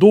2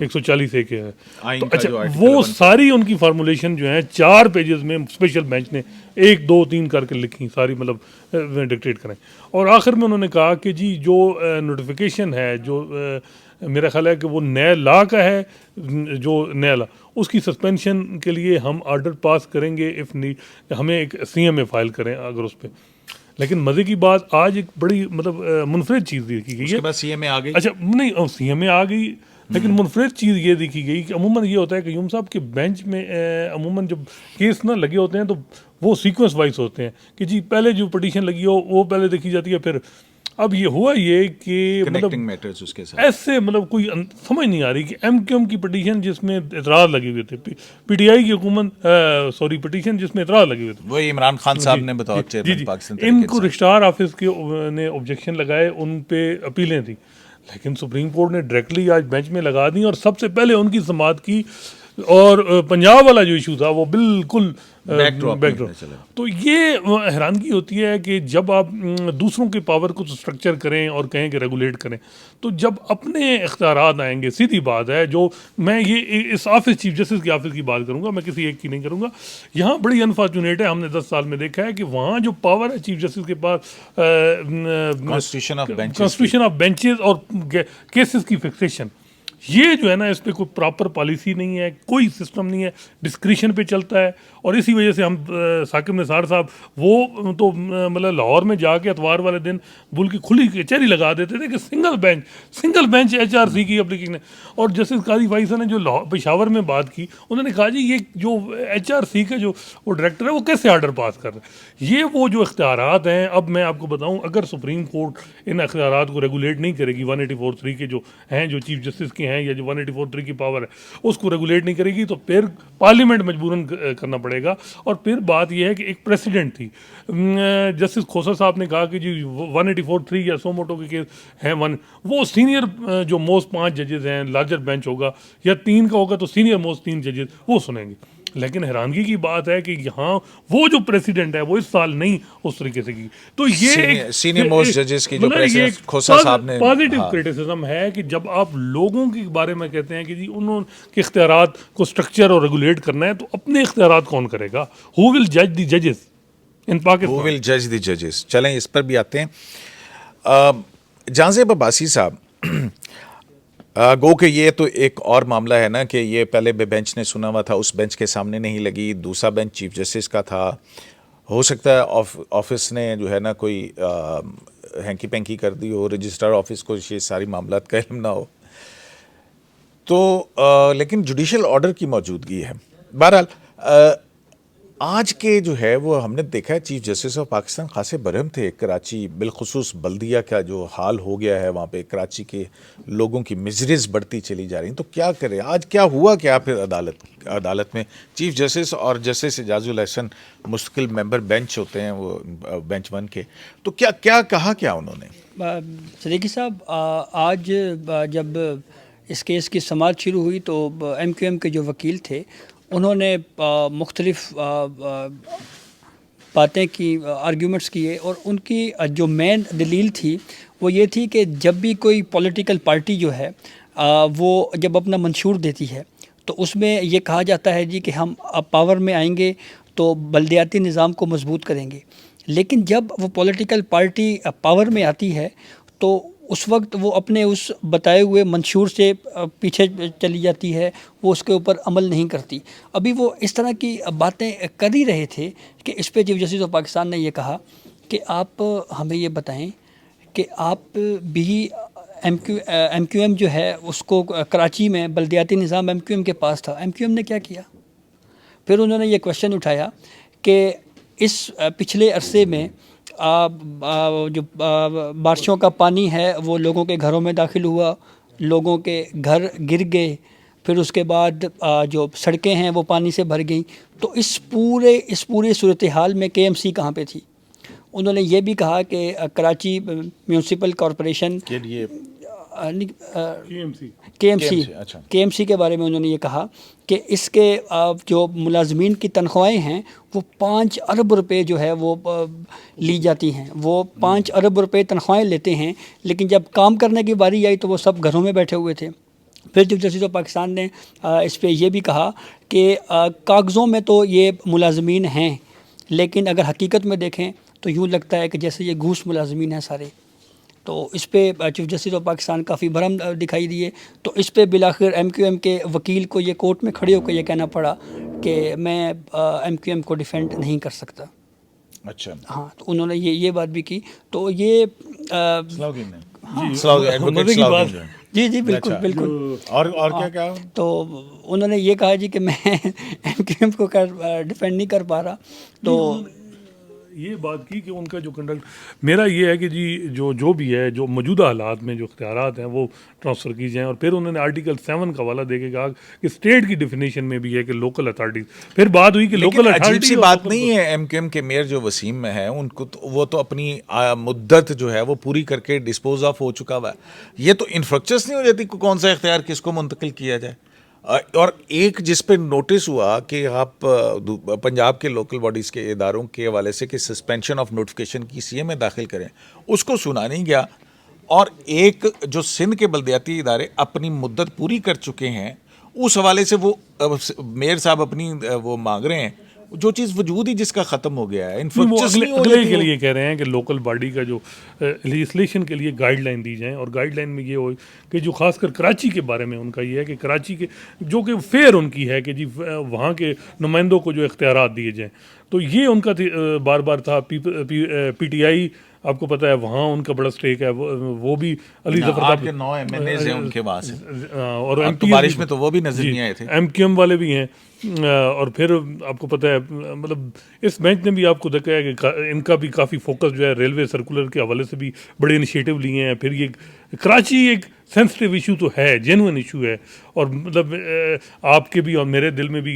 140A کے ہے. آئین تو کا اچھا جو article وہ 140 ساری ان کی فارمولیشن جو ہیں 4 پیجز میں اسپیشل بینچ نے 1 2 3 کر کے لکھی ساری, مطلب ڈکٹیٹ کریں. اور آخر میں انہوں نے کہا کہ جی جو نوٹیفیکیشن ہے, جو میرا خیال ہے کہ وہ نئے لا کا ہے, جو نیا لا اس کی سسپینشن کے لیے ہم آرڈر پاس کریں گے اف نیڈ, ہمیں ایک CMA فائل کریں اگر اس پہ. لیکن مزے کی بات آج ایک بڑی مطلب منفرد چیز دیکھی گئی اس ہے. کے بعد CMA آ گئی. اچھا نہیں CMA آ گئی, لیکن منفرد چیز یہ دیکھی گئی کہ عموماً یہ ہوتا ہے کہ یوم صاحب کے بینچ میں عموماً جب کیس نہ لگے ہوتے ہیں تو وہ سیکوینس وائز ہوتے ہیں کہ جی پہلے جو پٹیشن لگی ہو وہ پہلے دیکھی جاتی ہے. پھر اب یہ ہوا یہ کہ مطلب Connecting matters اس کے ساتھ. ایسے مطلب کوئی سمجھ نہیں آ رہی کہ MQM کی پٹیشن جس میں اعتراض لگے ہوئے تھے, PTI کی حکومت پٹیشن جس میں اعتراض لگے ہوئے تھے, وہی عمران خان صاحب نے بطور چیئرمین پاکستان ان کو رجسٹرار آفس کے نے آبجیکشن لگائے, ان پہ اپیلیں تھیں, لیکن سپریم کورٹ نے ڈائریکٹلی آج بینچ میں لگا دی اور سب سے پہلے ان کی سماعت کی. اور پنجاب والا جو ایشو تھا وہ بالکل بیک ڈراپ. تو یہ حیرانگی ہوتی ہے کہ جب آپ دوسروں کے پاور کو اسٹرکچر کریں اور کہیں کہ ریگولیٹ کریں, تو جب اپنے اختیارات آئیں گے, سیدھی بات ہے. جو میں یہ اس آفس چیف جسٹس کی آفس کی بات کروں گا, میں کسی ایک کی نہیں کروں گا. یہاں بڑی انفارچونیٹ ہے, ہم نے 10 سال میں دیکھا ہے کہ وہاں جو پاور ہے چیف جسٹس کے پاس کانسٹیٹیوشن آف بینچز اور کیسز کی فکسیشن, یہ جو ہے نا اس پہ کوئی پراپر پالیسی نہیں ہے, کوئی سسٹم نہیں ہے, ڈسکریشن پہ چلتا ہے. اور اسی وجہ سے ہم ثاقب نثار صاحب وہ تو مطلب لاہور میں جا کے اتوار والے دن بول کی کھلی کچہری لگا دیتے تھے کہ سنگل بینچ HRC کی اپلیکیشن ہے. اور جسٹس قاضی فائز نے جو پشاور میں بات کی, انہوں نے کہا جی یہ جو HRC کا جو وہ ڈائریکٹر ہے وہ کیسے آرڈر پاس کر رہا ہے. یہ وہ جو اختیارات ہیں, اب میں آپ کو بتاؤں اگر سپریم کورٹ ان اختیارات کو ریگولیٹ نہیں کرے گی, 184(3) کے جو ہیں جو چیف جسٹس کے ہیں یا جو 184(3) کی پاور ہے اس کو ریگولیٹ نہیں کرے گی, تو پھر پارلیمنٹ مجبوراً کرنا پڑے گا. اور پھر بات یہ ہے کہ ایک پریسیڈنٹ تھی, جسٹس کھوسا صاحب نے کہا کہ جی 184(3) یا سو موٹو کے کیس ہیں وہ سینئر جو موسٹ 5 ججز ہیں, لارجر بینچ ہوگا یا 3 کا ہوگا تو سینئر موسٹ 3 ججز وہ سنیں گے. لیکن حیرانگی کی بات ہے کہ یہاں وہ جو پریسیڈنٹ ہے وہ اس سال نہیں اس طریقے سے کی. تو یہ سینئر موسٹ ججز کی جو پریسیڈنٹ کھوسا صاحب نے پازیٹیو کرٹیسزم ہے کہ جب آپ لوگوں کے بارے میں کہتے ہیں کہ جی انہوں کے اختیارات کو اسٹرکچر اور ریگولیٹ کرنا ہے, تو اپنے اختیارات کون کرے گا؟ ہو ول جج دی ججز ان پاکستان؟ ہو ول جج دی ججز. چلیں اس پر بھی آتے ہیں. جہاں زیب عباسی صاحب, گو کہ یہ تو ایک اور معاملہ ہے نا کہ یہ پہلے بینچ نے سنا ہوا تھا, اس بینچ کے سامنے نہیں لگی, دوسرا بینچ چیف جسٹس کا تھا. ہو سکتا ہے آفس نے جو ہے نا کوئی ہینکی پینکی کر دی ہو, رجسٹرار آفس کو یہ ساری معاملات کا علم نہ ہو. تو لیکن جوڈیشل آرڈر کی موجودگی ہے. بہرحال آج کے جو ہے وہ ہم نے دیکھا ہے چیف جسٹس آف پاکستان خاصے برہم تھے. کراچی بالخصوص بلدیہ کا جو حال ہو گیا ہے وہاں پہ, کراچی کے لوگوں کی مزریز بڑھتی چلی جا رہی ہیں. تو کیا کرے, آج کیا ہوا کیا پھر عدالت میں چیف جسٹس اور جسٹس اعجاز الحسن مستقل ممبر بینچ ہوتے ہیں وہ بینچ 1 کے, تو کیا کہا کیا انہوں نے؟ صدیقی صاحب, آج جب اس کیس کی سماعت شروع ہوئی تو MQM کے جو وکیل تھے انہوں نے مختلف باتیں کی, آرگیومنٹس کیے, اور ان کی جو مین دلیل تھی وہ یہ تھی کہ جب بھی کوئی پولیٹیکل پارٹی جو ہے وہ جب اپنا منشور دیتی ہے تو اس میں یہ کہا جاتا ہے جی کہ ہم اب پاور میں آئیں گے تو بلدیاتی نظام کو مضبوط کریں گے. لیکن جب وہ پولیٹیکل پارٹی پاور میں آتی ہے تو اس وقت وہ اپنے اس بتائے ہوئے منشور سے پیچھے چلی جاتی ہے, وہ اس کے اوپر عمل نہیں کرتی. ابھی وہ اس طرح کی باتیں کر ہی رہے تھے کہ اس پہ چیف جسٹس آف پاکستان نے یہ کہا کہ آپ ہمیں یہ بتائیں کہ آپ بھی MQM جو ہے اس کو کراچی میں بلدیاتی نظام MQM کے پاس تھا, MQM نے کیا کیا؟ پھر انہوں نے یہ کویشچن اٹھایا کہ اس پچھلے عرصے میں جو بارشوں کا پانی ہے وہ لوگوں کے گھروں میں داخل ہوا, لوگوں کے گھر گر گئے, پھر اس کے بعد جو سڑکیں ہیں وہ پانی سے بھر گئیں. تو اس پورے صورتحال میں KMC کہاں پہ تھی؟ انہوں نے یہ بھی کہا کہ کراچی میونسپل کارپوریشن KMC کے بارے میں انہوں نے یہ کہا کہ اس کے جو ملازمین کی تنخواہیں ہیں وہ 5 ارب روپے جو ہے وہ لی جاتی ہیں, وہ 5 ارب روپے تنخواہیں لیتے ہیں, لیکن جب کام کرنے کی باری آئی تو وہ سب گھروں میں بیٹھے ہوئے تھے. پھر چیف جسٹس آف پاکستان نے اس پہ یہ بھی کہا کہ کاغذوں میں تو یہ ملازمین ہیں، لیکن اگر حقیقت میں دیکھیں تو یوں لگتا ہے کہ جیسے یہ گھوس ملازمین ہیں سارے. تو اس پہ چیف جسٹس آف پاکستان کافی بھرم دکھائی دیے. تو اس پہ بالآخر ایم کیو ایم کے وکیل کو یہ کورٹ میں کھڑے ہو کے یہ کہنا پڑا کہ میں ایم کیو ایم کو ڈیفینڈ نہیں کر سکتا. اچھا ہاں، تو انہوں نے یہ بات بھی کی. تو یہ جی بالکل بالکل. اور کیا تو انہوں نے یہ کہا جی کہ میں ایم کیو ایم کو ڈیفینڈ نہیں کر پا رہا. تو یہ بات کی کہ ان کا جو کنڈکٹ، میرا یہ ہے کہ جی جو بھی ہے، جو موجودہ حالات میں جو اختیارات ہیں وہ ٹرانسفر کی جائیں. اور پھر انہوں نے آرٹیکل 7 کا حوالہ دے کے کہا کہ اسٹیٹ کی ڈیفینیشن میں بھی ہے کہ لوکل اتھارٹیز. پھر بات ہوئی کہ لوکل اتھارٹی عجیب سی بات نہیں ہے. ایم کیو ایم کے میئر جو وسیم میں ہے، ان کو وہ تو اپنی مدت جو ہے وہ پوری کر کے ڈسپوز آف ہو چکا ہوا ہے. یہ تو انفرکچرس نہیں ہو جاتی کون سا اختیار کس کو منتقل کیا جائے. اور ایک جس پہ نوٹس ہوا کہ آپ پنجاب کے لوکل باڈیز کے اداروں کے حوالے سے کہ سسپینشن آف نوٹیفیکیشن کی سی اے میں داخل کریں، اس کو سنا نہیں گیا. اور ایک جو سندھ کے بلدیاتی ادارے اپنی مدت پوری کر چکے ہیں، اس حوالے سے وہ میئر صاحب اپنی وہ مانگ رہے ہیں جو چیز وجود ہی جس کا ختم ہو گیا ہے. اگلے کے لیے کہہ رہے ہیں کہ لوکل باڈی کا جو لیجسلیشن کے لیے گائیڈ لائن دی جائیں. اور گائیڈ لائن میں یہ ہو کہ جو خاص کر کراچی کے بارے میں ان کا یہ ہے کہ کراچی کے جو کہ فیئر ان کی ہے کہ جی وہاں کے نمائندوں کو جو اختیارات دیے جائیں. تو یہ ان کا بار بار تھا. پی ٹی آئی آپ کو پتہ ہے وہاں ان کا بڑا سٹیک ہے. وہ بھی علی ظفر آپ کے 9 ایم این ایز ہیں ان کے پاس، اور تو بارش میں تو وہ بھی نظر نہیں آئے تھے. ایم کیو ایم والے بھی ہیں. اور پھر آپ کو پتہ ہے مطلب اس بینچ نے بھی آپ کو دیکھا ہے کہ ان کا بھی کافی فوکس جو ہے ریلوے سرکولر کے حوالے سے بھی بڑے انیشیٹو لیے ہیں. پھر یہ کراچی ایک سینسٹیو ایشو تو ہے، جینوئن ایشو ہے. اور مطلب آپ کے بھی اور میرے دل میں بھی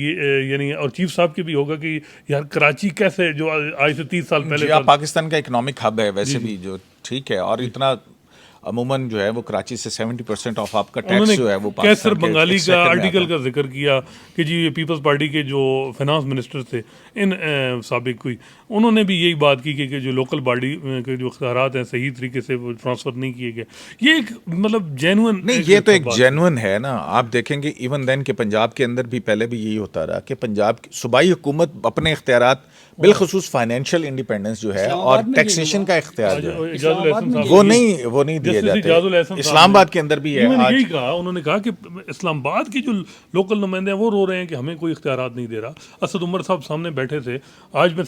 یعنی اور چیف صاحب کے بھی ہوگا کہ یار کراچی کیسے جو آج سے 30 سال پہلے پاکستان کا اکنامک ہب ہے ویسے بھی جو ٹھیک ہے. اور اتنا عموماً جو ہے وہ کراچی سے 70% آف آپ کا ٹیکس جو ہے وہ کیسر بنگالی کا آرٹیکل کا ذکر کیا کہ جی پیپلز پارٹی کے جو فائنانس منسٹر تھے ان سابق کوئی، انہوں نے بھی یہی بات کی کہ جو لوکل باڈی کے جو اختیارات ہیں صحیح طریقے سے وہ ٹرانسفر نہیں کیے گئے. یہ ایک مطلب جینوئن نہیں، یہ تو ایک جینوئن ہے نا. آپ دیکھیں گے ایون دین کہ پنجاب کے اندر بھی پہلے بھی یہی ہوتا رہا کہ پنجاب کی صوبائی حکومت اپنے اختیارات بالخصوص فائنینشیل انڈیپینڈنس جو ہے اور ٹیکسیشن کا اختیار جو ہے وہ نہیں دیا جاتا. اسلام آباد کے اندر بھی ہے. یہی کہا انہوں نے کہا کہ اسلام آباد کے جو لوکل نمائندے ہیں وہ رو رہے ہیں کہ ہمیں کوئی اختیارات نہیں دے رہا. اسد عمر صاحب سامنے بیٹھے تھے. آج میں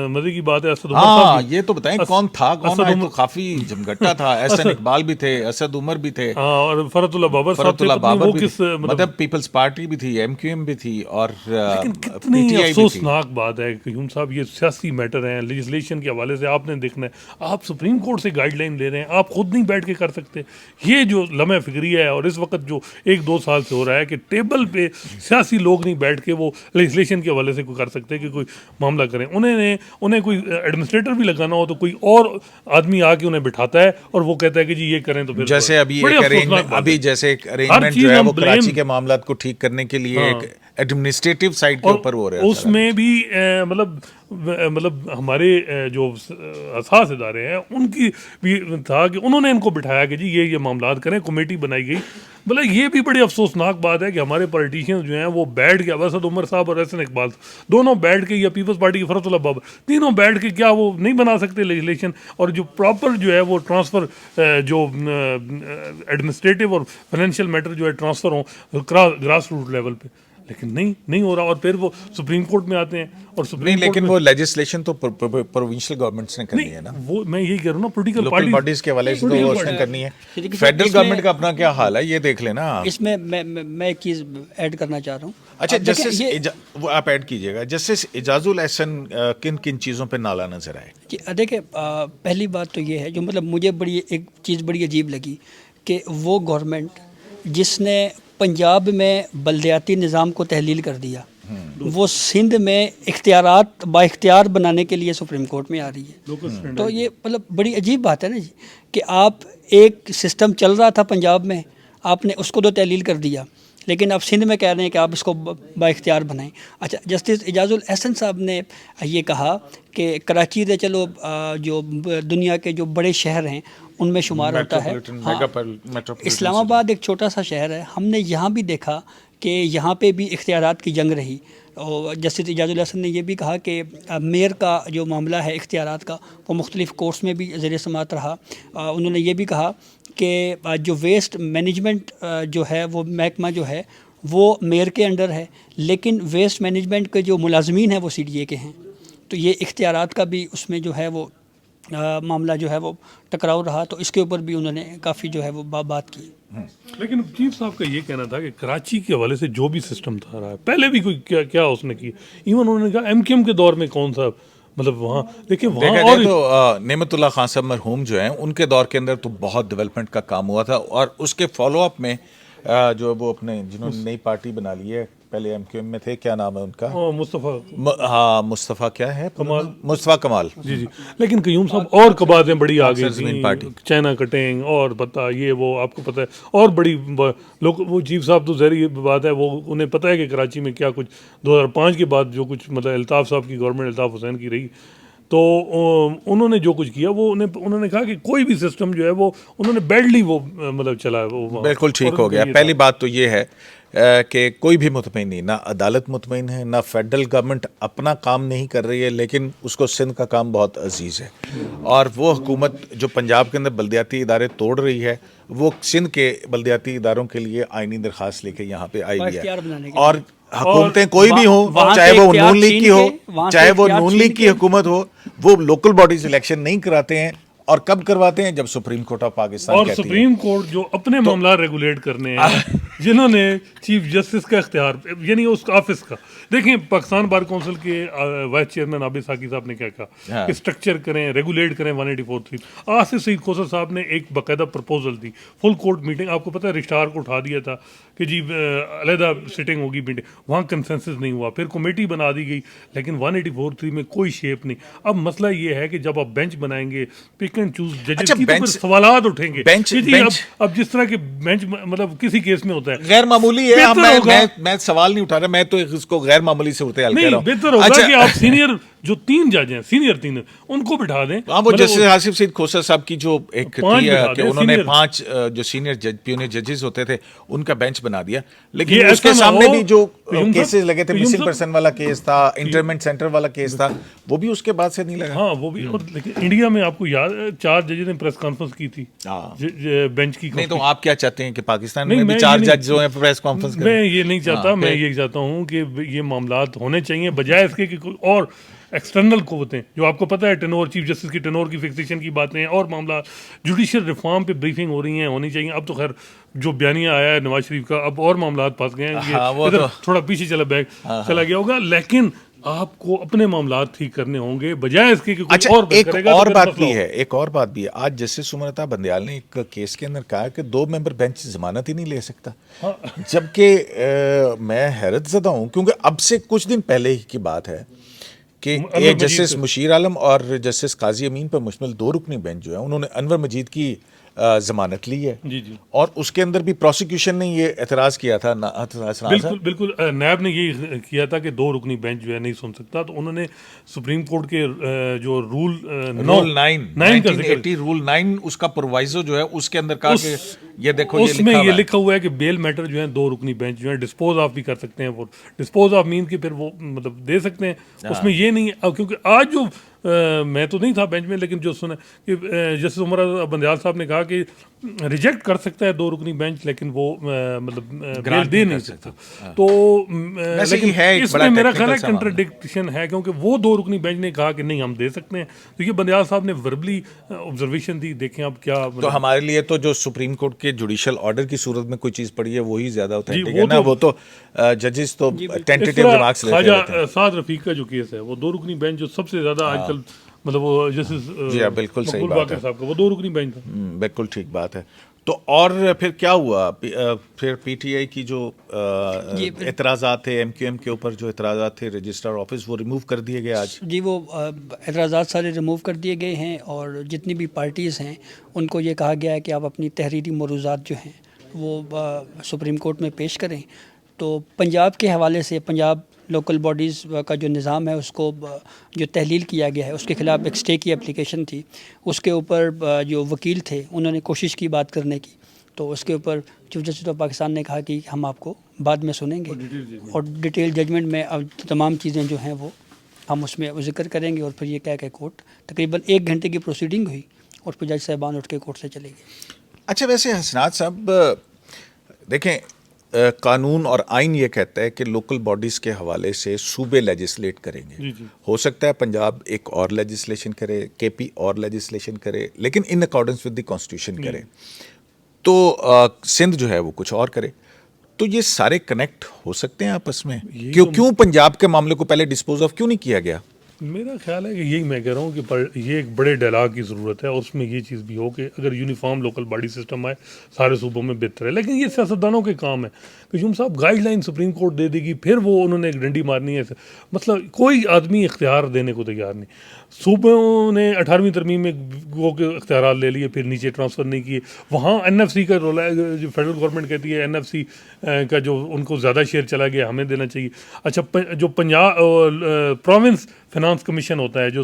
مزے کی بات ہے اسد عمر صاحب، یہ تو بتائیں کون تھا کون ہے. تو کافی جمگٹا تھا. احسن اقبال بھی تھے، اسد عمر بھی تھے، اور فرحت اللہ بابر صاحب تھے. مطلب پیپلز پارٹی بھی تھی، ایم کیو ایم بھی تھی. اور کتنی افسوسناک بات ہے کہ ہم صاحب یہ سیاسی میٹر ہیں. لیجسلیشن کے حوالے سے آپ نے دیکھنا ہے، آپ سپریم کورٹ سے گائیڈ لائن لے رہے ہیں، آپ خود نہیں بیٹھ کے کر سکتے. یہ جو لمحہ فکری ہے اور اس وقت جو 1-2 سال سے ہو رہا ہے کہ ٹیبل پہ سیاسی لوگ نہیں بیٹھ کے وہ لیجسلیشن کے حوالے سے کوئی کر سکتے کہ کوئی معاملہ کریں. انہیں کوئی ایڈمنسٹریٹر بھی لگانا ہو تو کوئی اور آدمی آ کے انہیں بٹھاتا ہے اور وہ کہتا ہے کہ جی یہ کریں. تو پھر جیسے ابھی جیسے ایک ارینجمنٹ جو ہے وہ کراچی کے معاملات کو ٹھیک کرنے کے لیے ایک ایڈمنسٹریٹو سائڈ کے اوپر ہو رہا ہے. اس میں بھی مطلب ہمارے جو حساس ادارے ہیں ان کی بھی تھا کہ انہوں نے ان کو بٹھایا کہ جی یہ معاملات کریں. کمیٹی بنائی گئی. مطلب یہ بھی بڑی افسوسناک بات ہے کہ ہمارے پولیٹیشینز جو ہیں وہ بیٹھ کے اسد عمر صاحب اور احسن اقبال دونوں بیٹھ کے، یا پیپلز پارٹی کی فرحت اللہ بابر تینوں بیٹھ کے کیا وہ نہیں بنا سکتے لیجسلیشن اور جو پراپر جو ہے وہ ٹرانسفر جو ایڈمنسٹریٹو اور فائنینشیل میٹر جو ہے ٹرانسفر ہوں گراس روٹ لیول پہ. لیکن نہیں ہو رہا. اور پھر وہ سپریم کورٹ میں آتے ہیں اور سپریم لیکن وہ لیجسلیشن تو پروونشل گورنمنٹس نے کرنی ہے نا. وہ میں یہی کہہ رہا ہوں نا، پولیٹیکل پارٹیز کے حوالے سے تو وہ اس نے کرنی ہے. فیڈرل گورنمنٹ کا اپنا کیا حال ہے یہ دیکھ لینا. اس میں میں ایک چیز ایڈ کرنا چاہ رہا ہوں. اچھا جسٹس وہ آپ ایڈ کیجیے گا. جسٹس اعجاز الاحسن کن چیزوں پہ نالا نظر آئے؟ دیکھیں پہلی بات تو یہ ہے جو مطلب مجھے ایک چیز بڑی عجیب لگی کہ وہ گورنمنٹ جس نے پنجاب میں بلدیاتی نظام کو تحلیل کر دیا، وہ سندھ میں اختیارات با اختیار بنانے کے لیے سپریم کورٹ میں آ رہی ہے. تو یہ مطلب بڑی عجیب بات ہے نا جی کہ آپ ایک سسٹم چل رہا تھا پنجاب میں، آپ نے اس کو تو تحلیل کر دیا، لیکن اب سندھ میں کہہ رہے ہیں کہ آپ اس کو با اختیار بنائیں. اچھا, جسٹس اعجاز الاحسن صاحب نے یہ کہا کہ کراچی دے چلو جو دنیا کے جو بڑے شہر ہیں ان میں شمار ہوتا ہے. اسلام آباد ایک چھوٹا سا شہر ہے. ہم نے یہاں بھی دیکھا کہ یہاں پہ بھی اختیارات کی جنگ رہی. اور جسٹس اعجاز الاحسن نے یہ بھی کہا کہ میئر کا جو معاملہ ہے اختیارات کا وہ مختلف کورٹس میں بھی زیر سماعت رہا. انہوں نے یہ بھی کہا کہ جو ویسٹ مینجمنٹ جو ہے وہ محکمہ جو ہے وہ میئر کے انڈر ہے, لیکن ویسٹ مینجمنٹ کے جو ملازمین ہیں وہ سی ڈی اے کے ہیں. تو یہ اختیارات کا بھی اس میں جو ہے وہ معاملہ جو ہے وہ ٹکراؤ رہا. تو اس کے اوپر بھی انہوں نے کافی جو ہے وہ بات کی. لیکن چیف صاحب کا یہ کہنا تھا کہ کراچی کے حوالے سے جو بھی سسٹم تھا رہا ہے پہلے بھی کوئی کیا اس نے کی, ایون انہوں نے کہا ایم کیو ایم کے دور میں کون سا مطلب وہاں دیکھیں وہاں اور تو نعمت اللہ خان صاحب مرحوم جو ہیں ان کے دور کے اندر تو بہت ڈیولپمنٹ کا کام ہوا تھا, اور اس کے فالو اپ میں جو وہ اپنے جنہوں نے نئی پارٹی بنا لی ہے, پہلے ایم کیو ایم میں تھے, کیا نام ہے ان کا, مصطفیٰ کیا ہے کمال, مصطفیٰ کمال. جی لیکن قیوم صاحب اور کباتیں بڑی آ گئی تھیں, چائنا کٹنگ اور پتہ یہ وہ آپ کو پتہ ہے, اور بڑی لوگ وہ چیف صاحب تو ظاہری بات ہے وہ انہیں پتہ ہے کہ کراچی میں کیا کچھ 2005 کے بعد جو کچھ مطلب الطاف صاحب کی گورنمنٹ, الطاف حسین کی رہی, تو انہوں نے جو کچھ کیا وہ انہوں نے کہا کہ کوئی بھی سسٹم جو ہے وہ انہوں نے بیڈلی وہ مطلب چلا ہے وہ بالکل ٹھیک ہو گیا. پہلی بات تو یہ ہے کہ کوئی بھی مطمئن نہیں, نہ عدالت مطمئن ہے, نہ فیڈرل گورنمنٹ اپنا کام نہیں کر رہی ہے, لیکن اس کو سندھ کا کام بہت عزیز ہے. اور وہ حکومت جو پنجاب کے اندر بلدیاتی ادارے توڑ رہی ہے وہ سندھ کے بلدیاتی اداروں کے لیے آئینی درخواست لے کے یہاں پہ آئی ہے. اور حکومتیں کوئی بھی ہوں, چاہے وہ نون لیگ کی ہو, چاہے وہ نون لیگ کی حکومت ہو, وہ لوکل باڈیز الیکشن نہیں کراتے ہیں. اور کب کرواتے ہیں؟ جب سپریم کورٹ آف پاکستان اور سپریم کورٹ جو اپنے معاملات ریگولیٹ کرنے ہیں جنہوں نے چیف جسٹس کا اختیار یعنی اس آفس کا, دیکھیں پاکستان بار کونسل کے وائس چیئرمین عابد ساقی صاحب نے کیا کہا کہ اسٹرکچر کریں, ریگولیٹ کریں 184(3). آصف سعید کوثر صاحب نے ایک باقاعدہ پرپوزل دی, فل کورٹ میٹنگ, آپ کو پتہ ہے رجسٹرار کو اٹھا دیا تھا کہ جی علیحدہ سٹنگ ہوگی میٹنگ, وہاں کنسنسس نہیں ہوا, پھر کمیٹی بنا دی گئی, لیکن 184(3) میں کوئی شیپ نہیں. اب مسئلہ یہ ہے کہ جب آپ بینچ بنائیں گے پک اینڈ چوز ججز کی, تو پھر سوالات اٹھیں گے. اب جس طرح کے بینچ مطلب کسی کیس میں ہوتا ہے غیر معمولی ہے, میں سوال نہیں اٹھا رہا, میں تو اس کو غیر معمولی صورتحال کہہ رہا ہوں. بہتر ہوگا کہ آپ سینئر جو 3 جج ہیں, سینئر 3 ان کو بٹھا دیں. وہ جیسے آصف سعید کوثر صاحب کی جو ایک تھی کہ انہوں نے 5 جو سینئر پیونیر ججز ہوتے تھے ان کا بینچ بنا دیا, لیکن اس کے سامنے بھی جو کیسز لگے تھے, مسنگ پرسن والا کیس تھا, انٹرمنٹ سینٹر والا کیس تھا, وہ بھی اس کے بعد سے نہیں لگا. ہاں وہ بھی. اور لیکن انڈیا میں آپ کو یاد 4 ججز نے پریس کانفرنس کی تھی بینچ کی. نہیں تو آپ کیا چہتے ہیں کہ پاکستان میں بھی 4 جج جو ہیں پریس کانفرنس کریں؟ میں یہ نہیں چاہتا, میں یہ چاہتا ہوں کہ یہ معاملات ہونے چاہیے بجائے اس کے کہ کوئی اور ایکسٹرنل قوتیں, جو آپ کو پتہ ہے ٹینور, چیف جسٹس کی ٹینور کی فکسیشن کی باتیں اور معاملات, جوڈیشل ریفارم پہ بریفنگ ہو رہی ہیں, ہونی چاہیے. اب تو خیر جو بیانیہ آیا ہے نواز شریف کا, اب اور معاملات پھنس گئے ہیں, تھوڑا پیچھے چلا گیا ہوگا, لیکن آپ کو اپنے معاملات ٹھیک کرنے ہوں گے بجائے اس کے کہ کوئی اور کرے گا. ایک اور بات بھی ہے, آج جسٹس عمرتا بندیال نے ایک کیس کے اندر کہا کہ 2 ممبر بینچ ضمانت ہی نہیں لے سکتا, جبکہ میں حیرت زدہ ہوں کیونکہ اب سے کچھ دن پہلے ہی کی بات ہے کہ جسٹس مشیر عالم اور جسٹس قاضی امین پر مشتمل 2 رکنی بینچ جو ہے انہوں نے انور مجید کی ضمانت لی ہے. اور اس کے اندر بھی پروسیکیوشن نے یہ اعتراض کیا تھا. بالکل نیب نے یہ کیا تھا کہ 2 رکنی بینچ جو ہے نہیں سن سکتا, تو انہوں نے سپریم کورٹ کے جو رول 9 اس کا پرووائزو جو ہے اس کے اندر کہا کہ یہ دیکھو اس میں یہ لکھا ہوا ہے کہ بیل میٹر جو ہے 2 رکنی بینچ جو ہے ڈسپوز آف بھی کر سکتے ہیں, وہ ڈسپوز آف مین کے پھر وہ مطلب دے سکتے ہیں. اس میں یہ نہیں ہے کیونکہ آج جو میں تو نہیں تھا بینچ میں, لیکن جو سنا کہ جسٹس عمر بندیال صاحب نے کہا کہ ریجیکٹ کر سکتا ہے 2 رکنی بینچ, لیکن وہ مطلب بیل دے نہیں سکتا. تو لیکن اس میں میرا خیال ہے کنٹراڈکشن ہے, کیونکہ وہ 2 رکنی بینچ نے کہا کہ نہیں ہم دے سکتے ہیں, تو یہ بندیال صاحب نے وربلی آبزرویشن دی. دیکھیں اب کیا تو ہمارے لیے تو جو سپریم کورٹ کے جوڈیشل آرڈر کی صورت میں کوئی چیز پڑی ہے وہی زیادہ اوتھینٹک ہے نا. وہ تو ججز تو ٹینٹیٹیو ریمارکس لیتے رہتے ہیں. خواجہ سعد رفیق کا جو کیس ہے وہ 2 رکنی بینچ جو سب سے زیادہ آج کل مطلب وہ جسٹس بالکل صحیح بات ہے صاحب کا وہ 2 رکنی بینچ تھا. بالکل ٹھیک بات ہے. تو اور پھر کیا ہوا؟ پھر پی ٹی آئی کی جو اعتراضات تھے ایم کیو ایم کے اوپر جو اعتراضات تھے رجسٹرار آفس وہ ریموو کر دیے گئے آج. جی وہ اعتراضات سارے ریموو کر دیے گئے ہیں, اور جتنی بھی پارٹیز ہیں ان کو یہ کہا گیا ہے کہ آپ اپنی تحریری مروزات جو ہیں وہ سپریم کورٹ میں پیش کریں. تو پنجاب کے حوالے سے پنجاب لوکل باڈیز کا جو نظام ہے اس کو جو تحلیل کیا گیا ہے اس کے خلاف ایک اسٹے کی اپلیکیشن تھی. اس کے اوپر جو وکیل تھے انہوں نے کوشش کی بات کرنے کی, تو اس کے اوپر چیف جسٹس آف پاکستان نے کہا کہ ہم آپ کو بعد میں سنیں گے اور ڈیٹیل ججمنٹ میں تمام چیزیں جو ہیں وہ ہم اس میں ذکر کریں گے. اور پھر یہ کہہ کہ کورٹ تقریباً 1 گھنٹے کی پروسیڈنگ ہوئی اور پھر جج صاحبان اٹھ کے کورٹ سے چلے گئے. اچھا ویسے حسنات صاحب دیکھیں قانون اور آئین یہ کہتا ہے کہ لوکل باڈیز کے حوالے سے صوبے لیجسلیٹ کریں گے. ہو سکتا ہے پنجاب ایک اور لیجسلیشن کرے, کے پی اور لیجسلیشن کرے, لیکن in accordance with the constitution کرے. تو سندھ جو ہے وہ کچھ اور کرے. تو یہ سارے کنیکٹ ہو سکتے ہیں آپس میں؟ کیوں پنجاب کے معاملے کو پہلے ڈسپوز آف کیوں نہیں کیا گیا؟ میرا خیال ہے کہ یہی میں کہہ رہا ہوں کہ یہ ایک بڑے ڈائلاگ کی ضرورت ہے, اور اس میں یہ چیز بھی ہو کہ اگر یونیفارم لوکل باڈی سسٹم آئے سارے صوبوں میں بہتر ہے. لیکن یہ سیاستدانوں کے کام ہے کہ یوم صاحب گائیڈ لائن سپریم کورٹ دے دے گی, پھر وہ انہوں نے ایک ڈنڈی مارنی ہے. مطلب کوئی آدمی اختیار دینے کو تیار نہیں. صوبوں نے 18ویں ترمیم میں وہ کے اختیارات لے لیے, پھر نیچے ٹرانسفر نہیں کیے. وہاں این ایف سی کا رول ہے, جو فیڈرل گورنمنٹ کہتی ہے این ایف سی کا جو ان کو زیادہ شیئر چلا گیا ہمیں دینا چاہیے. اچھا جو پنجاب پروونس فائنانس کمیشن ہوتا ہے جو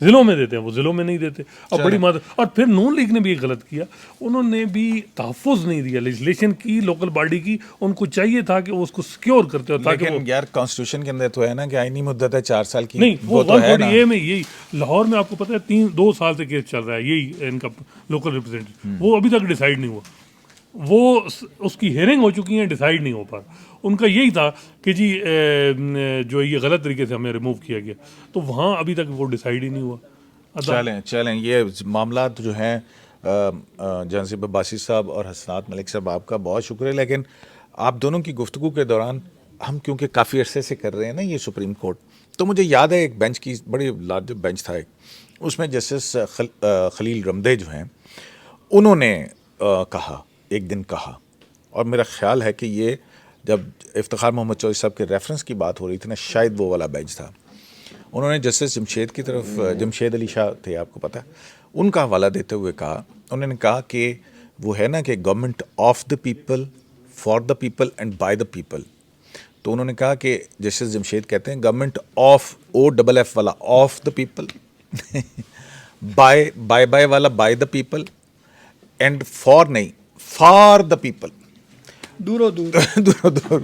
ضلعوں میں دیتے ہیں وہ ضلعوں میں نہیں دیتے. اور بڑی اور پھر نون لیگ نے بھی ایک غلط کیا, انہوں نے بھی تحفظ نہیں دیا لیجسلیشن کی لوکل باڈی کی. ان کو چاہیے تھا کہ وہ اس کو سیکیور کرتے ہو تاکہ لیکن یار کانسٹیٹیوشن کے اندر تو ہے نا کہ آئینی مدت ہے 4 سال کی. نہیں, وہ تو ہے نا. میں یہی لاہور میں آپ کو پتہ ہے 2 سال سے کیس چل رہا ہے یہی ان کا لوکل ریپرزینٹیو, وہ ابھی تک ڈیسائیڈ نہیں ہوا. وہ اس کی ہیئرنگ ہو چکی ہیں, ڈیسائیڈ نہیں ہو پا رہا. ان کا یہی تھا کہ جی جو یہ غلط طریقے سے ہمیں ریموو کیا گیا, تو وہاں ابھی تک وہ ڈیسائیڈ ہی نہیں ہوا. چلیں یہ معاملات جو ہیں جہانزیب عباسی صاحب اور حسنات ملک صاحب, آپ کا بہت شکریہ. لیکن آپ دونوں کی گفتگو کے دوران ہم کیونکہ کافی عرصے سے کر رہے ہیں نا یہ سپریم کورٹ, تو مجھے یاد ہے ایک بینچ کی بڑی لارج بینچ تھا ایک, اس میں جسٹس خلیل رمدے جو ہیں انہوں نے کہا ایک دن کہا, اور میرا خیال ہے کہ یہ جب افتخار محمد چودھری صاحب کے ریفرنس کی بات ہو رہی تھی نا, شاید وہ والا بینچ تھا. انہوں نے جسٹس جمشید کی طرف, جمشید علی شاہ تھے آپ کو پتہ, ان کا حوالہ دیتے ہوئے کہا, انہوں نے کہا کہ وہ ہے نا کہ government of the people, for the people and by the people. تو انہوں نے کہا کہ جسٹس جمشید کہتے ہیں گورنمنٹ آف OFF والا آف دا پیپل, بائی والا by the people, and for نہیں فار دا پیپل, دورو دور.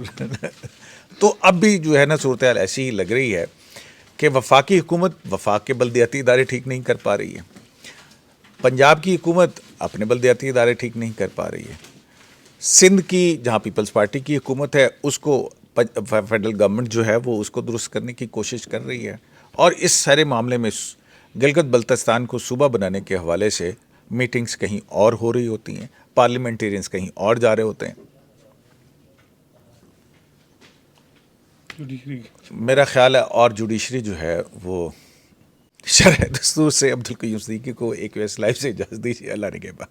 تو اب بھی جو ہے نا صورتحال ایسی ہی لگ رہی ہے کہ وفاقی حکومت وفاق کے بلدیاتی ادارے ٹھیک نہیں کر پا رہی ہے, پنجاب کی حکومت اپنے بلدیاتی ادارے ٹھیک نہیں کر پا رہی ہے, سندھ کی جہاں پیپلز پارٹی کی حکومت ہے اس کو فیڈرل گورنمنٹ جو ہے وہ اس کو درست کرنے کی کوشش کر رہی ہے. اور اس سارے معاملے میں گلگت بلتستان کو صوبہ بنانے کے حوالے سے میٹنگز کہیں اور ہو رہی ہوتی ہیں, پارلیمنٹیرینز کہیں اور جا رہے ہوتے ہیں. میرا خیال ہے اور جوڈیشری جو ہے وہ شرح دستور سے عبدالقیوم صدیقی کو ایک ویس لائف سے اجازت دیجیے. اللہ نے کے بعد.